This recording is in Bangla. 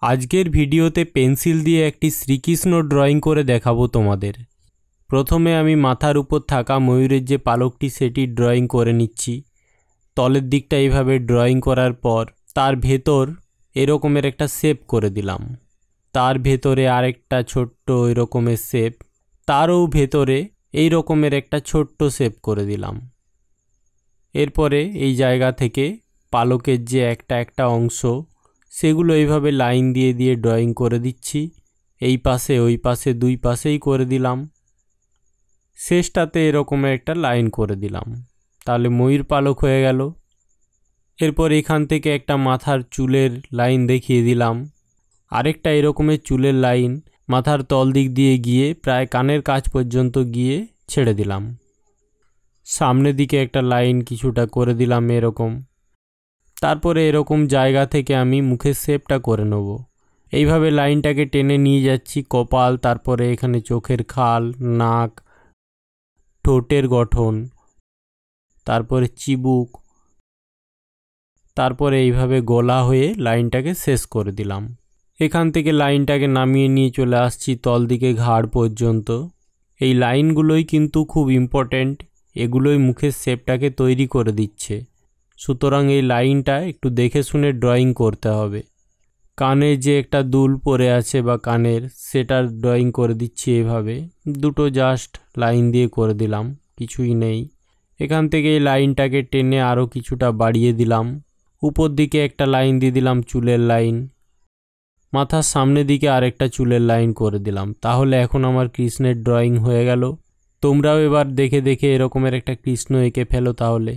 আজকের ভিডিওতে পেন্সিল দিয়ে একটি শ্রীকৃষ্ণ ড্রয়িং করে দেখাবো তোমাদের। প্রথমে আমি মাথার উপর থাকা ময়ূরের যে পালকটি সেটি ড্রয়িং করে নিচ্ছি। তলের দিকটা এইভাবে ড্রয়িং করার পর তার ভেতর এরকমের একটা শেপ করে দিলাম। তার ভেতরে আরেকটা ছোট্ট এরকমের শেপ, তারও ভেতরে এই রকমের একটা ছোট্ট শেপ করে দিলাম। এরপরে এই জায়গা থেকে পালকের যে একটা অংশ সেগুলো এইভাবে লাইন দিয়ে দিয়ে ড্রয়িং করে দিচ্ছি। এই পাশে ওই পাশে দুই পাশেই করে দিলাম। শেষটাতে এরকমের একটা লাইন করে দিলাম, তাহলে ময়ূর পালক হয়ে গেল। এরপর এখান থেকে একটা মাথার চুলের লাইন দেখিয়ে দিলাম। আরেকটা এরকমের চুলের লাইন মাথার তল দিক দিয়ে গিয়ে প্রায় কানের কাছ পর্যন্ত গিয়ে ছেড়ে দিলাম। সামনের দিকে একটা লাইন কিছুটা করে দিলাম এরকম। তারপরে এরকম জায়গা থেকে আমি মুখের শেপটা করে নেব। এইভাবে লাইনটাকে টেনে নিয়ে যাচ্ছি কপাল, তারপরে এখানে চোখের খাল, নাক, ঠোঁটের গঠন, তারপরে চিবুক, তারপরে এইভাবে গলা হয়ে লাইনটাকে শেষ করে দিলাম। এখান থেকে লাইনটাকে নামিয়ে নিয়ে চলে আসছি তল দিকে ঘাড় পর্যন্ত। এই লাইনগুলোই কিন্তু খুব ইম্পর্ট্যান্ট, এগুলোই মুখের শেপটাকে তৈরি করে দিচ্ছে। সুতরাং এই লাইনটা একটু দেখে শুনে ড্রয়িং করতে হবে। কানে যে একটা দুল পরে আছে বা কানের, সেটার ড্রয়িং করে দিচ্ছি এভাবে। দুটো জাস্ট লাইন দিয়ে করে দিলাম, কিছুই নেই। এখান থেকে এই লাইনটাকে টেনে আরও কিছুটা বাড়িয়ে দিলাম। উপর দিকে একটা লাইন দিয়ে দিলাম চুলের লাইন। মাথার সামনের দিকে আরেকটা চুলের লাইন করে দিলাম। তাহলে এখন আমার কৃষ্ণের ড্রয়িং হয়ে গেল। তোমরাও এবার দেখে দেখে এরকমের একটা কৃষ্ণ এঁকে ফেলো তাহলে।